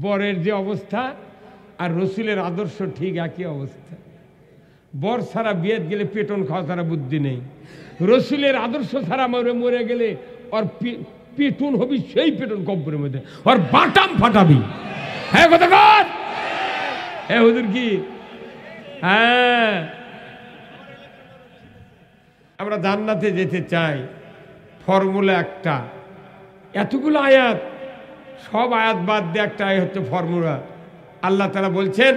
বরের যে অবস্থা আর রসুলের আদর্শ ঠিক একই অবস্থা। বর ছাড়া বিয়েত গেলে পেটন খাওয়া ছাড়া বুদ্ধি নেই, রসুলের আদর্শ ছাড়া মরে গেলে ওর পেটন হবি সেই পেটন কব্বরের মধ্যে, ওর বাটাম ফাটাবি। হ্যাঁ কথা কর, হ্যাঁ হুজুর কি? হ্যাঁ, আমরা জান্নাতে যেতে চাই, ফর্মুলা একটা। এতগুলো আয়াত, সব আয়াত বাদ দিয়ে একটা আয়াত হচ্ছে ফর্মুলা। আল্লাহ তাআলা বলছেন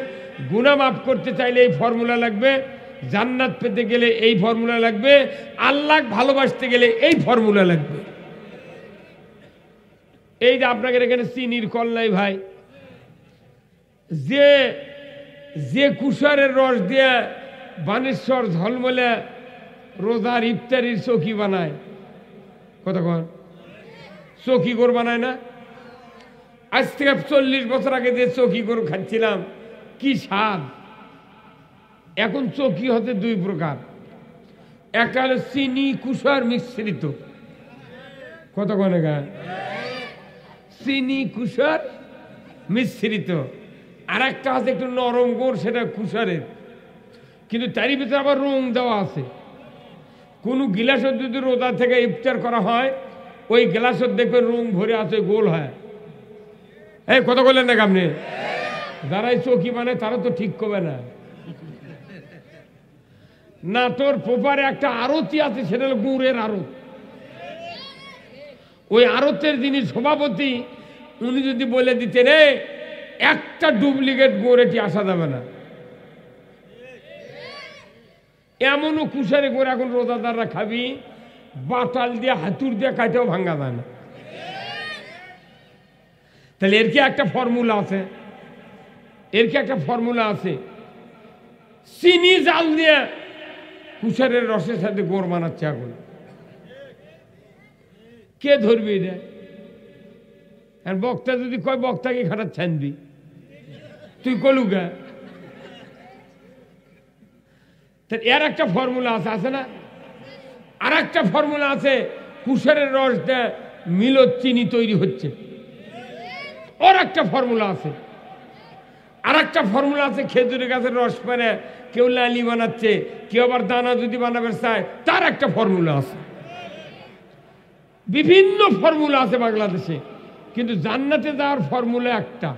গুনাহ মাফ করতে চাইলে এই ফর্মুলা লাগবে, জান্নাত পেতে গেলে এই ফর্মুলা লাগবে, আল্লাহ ভালোবাসতে গেলে এই ফর্মুলা লাগবে। এই যে আপনাদের এখানে চিনির কল নাই ভাই, যে যে কুশারের রস দিয়ে বানেশ্বর ঝলমলে রোজার ইফতারির চৌকি বানায়, কতক্ষণ চৌকি গোর বানায় না? আজ থেকে 40 বছর আগে যে চৌকি গোর খাচ্ছিলাম কি স্বাদ। এখন চৌকি হতে দুই প্রকার, একটা হলো চিনি কুশার মিশ্রিত, কতক্ষণ চিনি কুশার মিশ্রিত, আর একটা আছে একটু নরম গোড়, সেটা কুশারের, কিন্তু তারই ভিতরে আবার রং দেওয়া আছে। কোন গিলাসের যদি রোজা থেকে ইফতার করা হয়, ওই গ্লাসের দেখবে রং ভরে আছে, গোল হয়। এই কত বললেন না আপনি? যারাই চৌকি মানে তারা তো ঠিক করবে না। নাটোর পোপারে একটা আড়তি আছে, সেটা হলো গুড়ের আড়ত। ওই আড়তের যিনি সভাপতি, উনি যদি বলে দিতেন একটা ডুপ্লিকেট গুড় এটি আসা যাবে না, এমনও কুশারে গুড় এখন রোজাদাররা খাবি, বাটাল দিয়ে হাতুর দিয়ে কাটেও ভাঙ্গা যায় না। তাহলে এর কি একটা ফর্মুলা আছে, এর কি একটা ফর্মুলা আছে। চিনি জাল দিয়ে কুশারের রসের সাথে গোড় বানাচ্ছে, এখন কে ধরবি এটা? আর বক্তা যদি কয় বক্তাকে খাটার ছানবি, তুই কলুগা। এর একটা ফর্মুলা আছে, আছে না? আর একটা ফর্মুলা আছে, কুশারের রস দেয় মিলত চিনি তৈরি হচ্ছে, ওর একটা ফর্মুলা আছে। আর একটা ফর্মুলা আছে, খেজুরের গাছের রস মানে কেউ লালি বানাচ্ছে, কেউ আবার দানা যদি বানাবে চায়, তার একটা ফর্মুলা আছে। বিভিন্ন ফর্মুলা আছে বাংলাদেশে, কিন্তু জান্নাতে যাওয়ার ফর্মুলা একটা।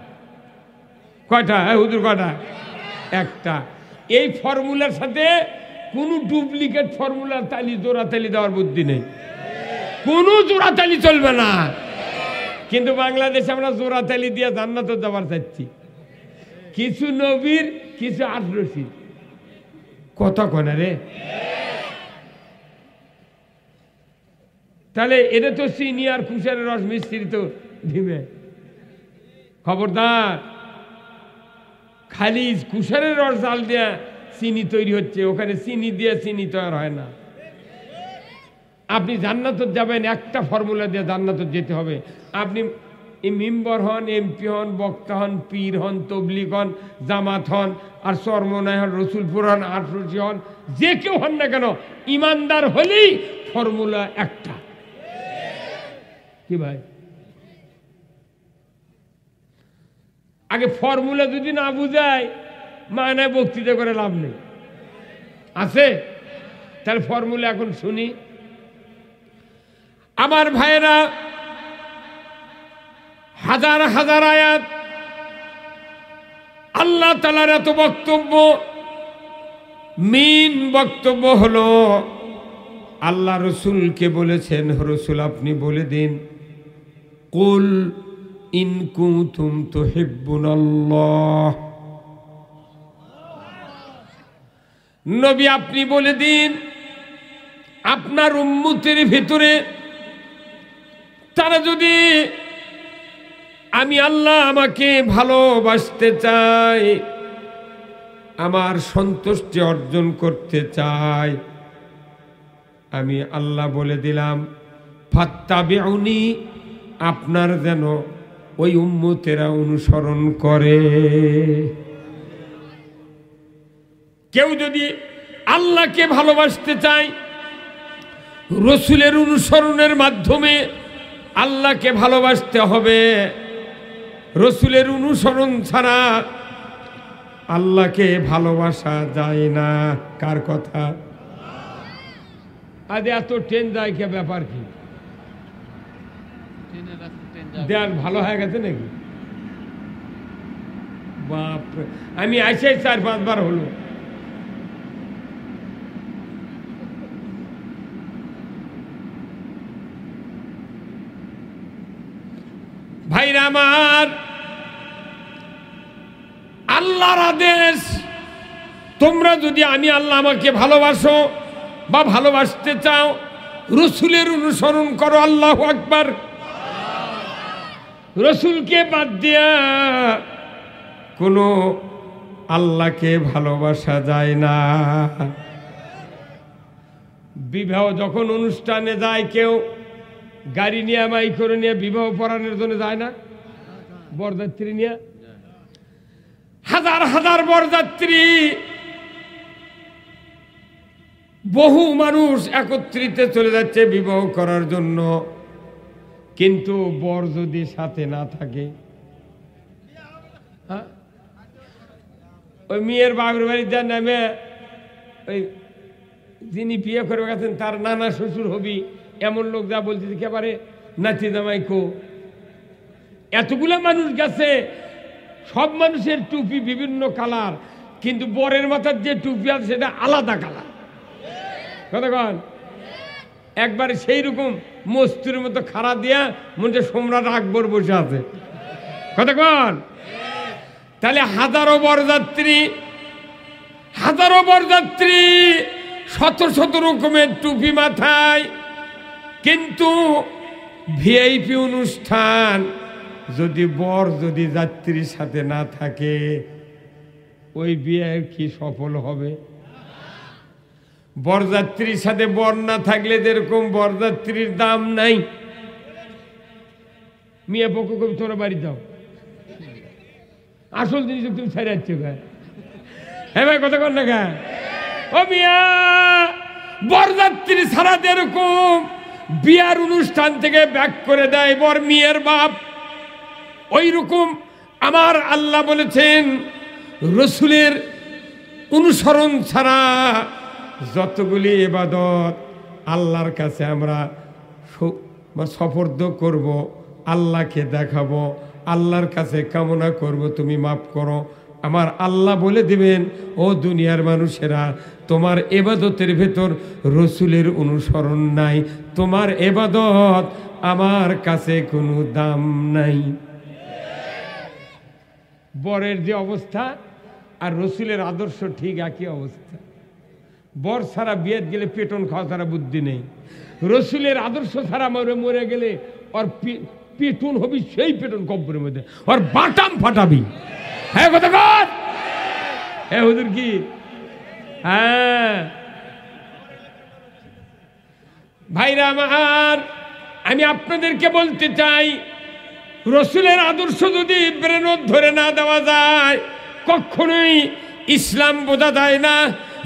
কয়টা? হ্যাঁ হুজুর কয়টা? একটা। এই ফর্মুলার সাথে কোনো ডুপ্লিকেট ফর্মুলার তালি জোড়া তালি দেওয়ার বুদ্ধি নেই, কোনো জোড়া তালি চলবে না। কিন্তু বাংলাদেশে আমরা জোড়া তালি দিয়ে জান্নাতে যাবার চাচ্ছি, কিছু নবীর কিছু আটরশির কথা কনা রে। তাহলে এটা তো চিনি আর কুশারের রস মিশ্রিত দিবে, খবরদার। খালি কুশারের রস জাল দিয়ে চিনি তৈরি হচ্ছে, ওখানে চিনি দিয়ে চিনি তৈরি হয় না। আপনি জান্নাতে যাবেন, একটা ফর্মুলা দিয়ে জান্নাতে যেতে হবে। আপনি মেম্বার হন, এমপি হন, বক্তা হন, পীর হন, তবলিগ হন, জামাত হন, আর চরমনায় হন, রসুলপুর হন, আটরশি হন, যে কেউ হন না কেন, ইমানদার হলেই ফর্মুলা একটা। কি ভাই? আগে ফর্মুলা যদি না বুঝায়, মানে বক্তৃতা করে লাভ নেই, আছে? তাহলে ফর্মুলা এখন শুনি। আমার ভাইয়েরা, হাজার হাজার আয়াত, আল্লাহ তাআলার এত বক্তব্য, মেইন বক্তব্য হলো আল্লাহ রসুলকে বলেছেন, রসুল আপনি বলে দিন, কুল ইন কুনতুম তুহিব্বুনাল্লাহ। নবী আপনি বলে দিন, আপনার উম্মতের ভিতরে তারা যদি আমি আল্লাহ আমাকে ভালোবাসতে চাই, আমার সন্তুষ্টি অর্জন করতে চাই, আমি আল্লাহ বলে দিলাম ফাত্তাবিউনি, আপনার যেন ওই উম্মতেরা অনুসরণ করে। কেউ যদি আল্লাহকে ভালোবাসতে চায়, রসুলের অনুসরণের মাধ্যমে আল্লাহকে ভালোবাসতে হবে। রসুলের অনুসরণ ছাড়া আল্লাহকে ভালোবাসা যায় না। কার কথা? আজ এত ট্রেন যায় কে, ব্যাপার কি? দেয়াল ভালো হয়ে গেছে নাকি? বাপরে, আমি আসে 4-5 বার হলো। ভাইরা আমার, আল্লাহর আদেশ, তোমরা যদি আমি আল্লাহ আমাকে ভালোবাসো বা ভালোবাসতে চাও, রসুলের অনুসরণ করো। আল্লাহু আকবার। রসুলকে বাদ দিয়া কোনো আল্লাহকে ভালোবাসা যায় না। বিবাহ যখন অনুষ্ঠানে যায়, কেউ গাড়ি নিয়ে মাই করে নিয়ে বিবাহ পড়ানোর জন্য যায় না? বরযাত্রী নিয়ে হাজার হাজার বরযাত্রী, বহু মানুষ একত্রিত চলে যাচ্ছে বিবাহ করার জন্য, কিন্তু বর যদি সাথে না থাকে, ওই মেয়ের বাবার বাড়ি যা নামে ওই যিনি বিয়ে করে গেছেন তার নানা শ্বশুর হবি এমন লোক যা বলছে একেবারে নাচি জামাই কো। এতগুলো মানুষ গেছে, সব মানুষের টুপি বিভিন্ন কালার, কিন্তু বরের মাথার যে টুপি আছে সেটা আলাদা কালার। কতক্ষণ একবারে সেই রকম মস্তুর মতো খাড়া দিয়া মনে সম্রাট আকবর বসে আছে। কতক্ষণ? তাহলে হাজারো বরযাত্রী শত শত রকমের টুপি মাথায়, কিন্তু ভিআইপি অনুষ্ঠান যদি বর যদি যাত্রীর সাথে না থাকে, ওই বিয়ে কি সফল হবে? বরযাত্রীর সাথে বর না থাকলে যেরকম বরযাত্রীর দাম নাই। মিয়া পক্ষ কবি তোরা বাড়ি যাও, আসল জিনিস তুমি ছেড়ে যাচ্ছ। হ্যাঁ ভাই, কথা কর না গা। ও মিয়া, বরযাত্রী ছাড়া যেরকম বিয়ার অনুষ্ঠান থেকে ব্যাক করে দেয় বর মেয়ের বাপ, ওই রকম আমার আল্লাহ বলেছেন রসুলের অনুসরণ ছাড়া যতগুলি ইবাদত আল্লাহর কাছে আমরা সফর্দ করব, আল্লাহকে দেখাবো, আল্লাহর কাছে কামনা করব তুমি মাফ করো, আমার আল্লাহ বলে দিবেন ও দুনিয়ার মানুষেরা, তোমার ইবাদতের ভেতর রসুলের অনুসরণ নাই, তোমার ইবাদত আমার কাছে কোনো দাম নাই। বরের যে অবস্থা আর রসুলের আদর্শ ঠিক একই অবস্থা। বর ছাড়া বিয়ের গেলে পেটন খাওয়া ছাড়া বুদ্ধি নেই, রসুলের আদর্শ ছাড়া মরে গেলে ওর পেটন হবি সেই পেটন কব্বরের মধ্যে, ওর বাটাম ফাটাবি। হ্যাঁ কথা কর। হ্যাঁ হুজুর কি? হ্যাঁ ভাইরা আমার, আমি আপনাদেরকে বলতে চাই, রসুলের আদর্শ যদি ব্রেনত ধরে না দেওয়া যায়, কখনোই ইসলাম বোঝা যায় না,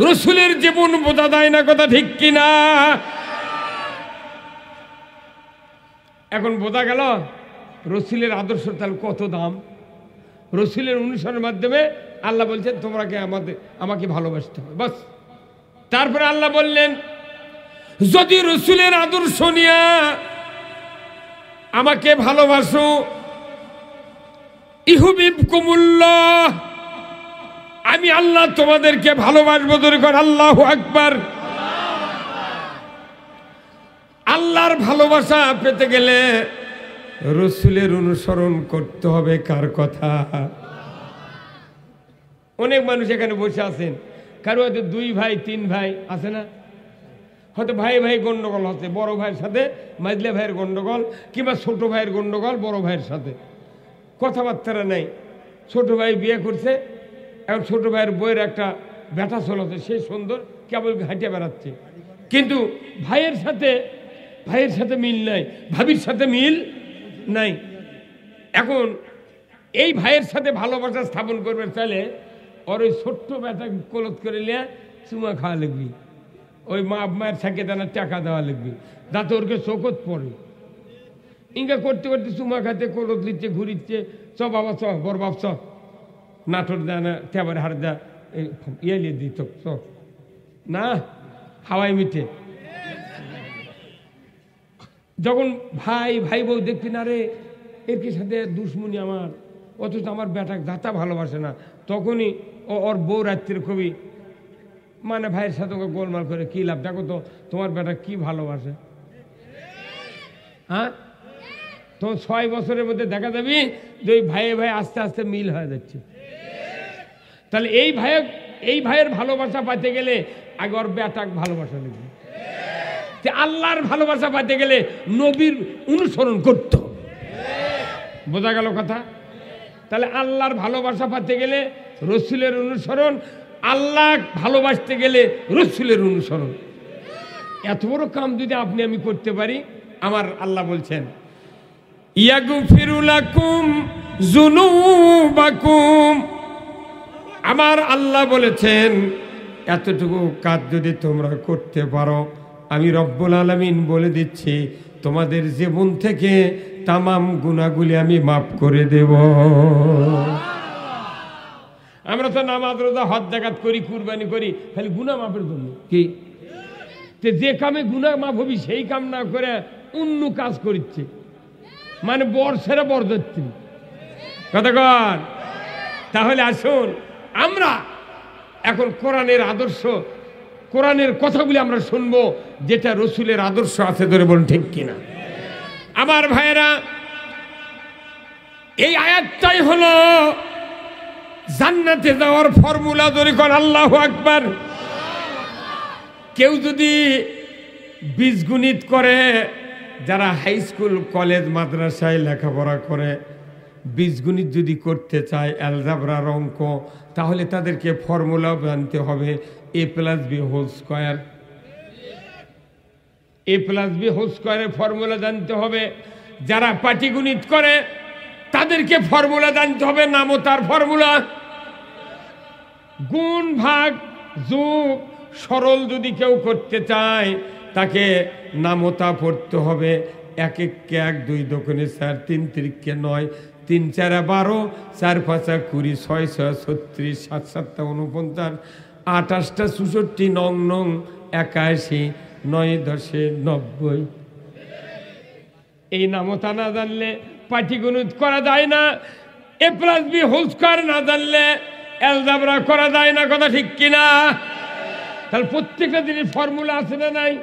রসুলের জীবন বোঝা যায় না। কথা ঠিক কিনা? এখন বোঝা গেল রসুলের আদর্শ তাহলে কত দাম। রসুলের অনুসরণের মাধ্যমে আল্লাহ বলছেন তোমরাকে আমাকে ভালোবাসতে হবে, বাস। তারপরে আল্লাহ বললেন যদি রসুলের আদর্শ নিয়ে আমাকে ভালোবাসো, ইহুবিবকুমুল্লাহ, আমি আল্লাহ তোমাদেরকে ভালোবাসবো। ধরে কর আল্লাহু আকবার। আল্লাহর ভালোবাসা পেতে গেলে রসুলের অনুসরণ করতে হবে। কার কথা? অনেক মানুষ এখানে বসে আছেন, কারো হয়তো 2 ভাই 3 ভাই আছে না, হয়তো ভাই ভাই গন্ডগোল হচ্ছে, বড় ভাইয়ের সাথে মাঝলে ভাইয়ের গন্ডগোল, কিংবা ছোট ভাইয়ের গন্ডগোল বড় ভাইয়ের সাথে, কথাবার্তা নেই। ছোট ভাই বিয়ে করছে, এখন ছোট ভাইয়ের বইয়ের একটা ব্যাটা চলছে, সে সুন্দর কেবল হাঁটিয়ে বেড়াচ্ছে, কিন্তু ভাইয়ের সাথে মিল নাই, ভাবির সাথে মিল নাই। এখন এই ভাইয়ের সাথে ভালোবাসা স্থাপন করবে চাইলে ওর ওই ছোট্ট ব্যাটা কলত করে নিয়ে চুমা খাওয়া লাগবি, ওই মায়ের থাকে দানা টাকা দেওয়া লাগবে, যাতে ওরকে চোখত পড়ে। ইঙ্গা করতে করতে চুমা খাতে কলত লিচ্ছে, ঘুরিচ্ছে, চ বাবা চ বর বাপ চ নাটোর যা না তেবারে হার যা ইয়ে দিত চ না হাওয়াই মিটে। যখন ভাই ভাই বউ দেখবি না রে এর কি সাথে দুশ্মনী আমার, অথচ আমার বেটা দাতা ভালোবাসে না, তখনই ওর বউ রাত্রির খুবই মানে ভাইয়ের সাথে ওকে গোলমাল করে কি লাভ, দেখো তো তোমার বেটা কি ভালোবাসে। হ্যাঁ তো 6 বছরের মধ্যে দেখা যাবি যে ওই ভাইয়ে ভাই আস্তে আস্তে মিল হয়ে যাচ্ছে। তাহলে এই ভাইয়ের ভালোবাসা পাইতে গেলে আগে ওর বেটাক ভালোবাসা লাগবে। আল্লাহর ভালোবাসা পাইতে গেলে নবীর অনুসরণ করতে হবে। বোঝা গেল কথা? তাহলে আল্লাহর ভালোবাসা পাইতে গেলে রসুলের অনুসরণ, আল্লাহ ভালোবাসতে গেলে রসুলের অনুসরণ। এত বড় কাম যদি আপনি আমি করতে পারি, আমার আল্লাহ বলছেন ইয়াগফিরু লাকুম যুনুবাকুম, আমার আল্লাহ বলেছেন এতটুকু কাজ যদি তোমরা করতে পারো, আমি রব্বুল আলামিন বলে দিচ্ছি তোমাদের জীবন থেকে তামাম গুনাহগুলি আমি মাফ করে দেব। আমরা তো নামাজ রোজা হজ জাকাত করি, কুরবানি করি খালি গুনাহ মাফের জন্য। কি যে কামে গুনাহ মাফ হবি সেই কাম না করে অন্য কাজ করছে, মানে বর ছেড়ে বর যাচ্ছে কথা কর। তাহলে আসুন আমরা এখন কোরআনের আদর্শ, কোরআনের কথাগুলি আমরা শুনবো, যেটা রসুলের আদর্শ আছে ধরে বলুন ঠিক কিনা। আমার ভাইয়েরা, এই আয়াতটাই হলো জান্নাতে যাওয়ার ফর্মুলা। ধরে কোন আল্লাহু আকবার। কেউ যদি বীজগণিত করে, যারা হাই স্কুল কলেজ মাদ্রাসায় লেখাপড়া করে, বীজগণিত যদি করতে চায়, অ্যালজাবরার অঙ্ক, তাহলে তাদেরকে ফর্মুলা জানতে হবে a+b²। a+b² ফর্মুলা জানতে হবে। যারা পাটিগণিত করে তাদেরকে ফর্মুলা জানতে হবে নামতার ফর্মুলা। গুণ ভাগ যোগ সরল যদি কেউ করতে চায়, তাকে নামতা পড়তে হবে। 1 1 কে 1, 2 2 4, 3 3 কে 9, 3 4 12, 4 5 20, 6 6 36, 7 7 49, 28 64, 9 9 81, 9 10 90। এই নামতা না জানলে পাটিগণিত করা যায় না, a+b² না জানলে অ্যালজাবরা করা যায় না। কথা ঠিক কিনা? তাহলে প্রত্যেকটা জিনিস ফর্মুলা আছে না নাই?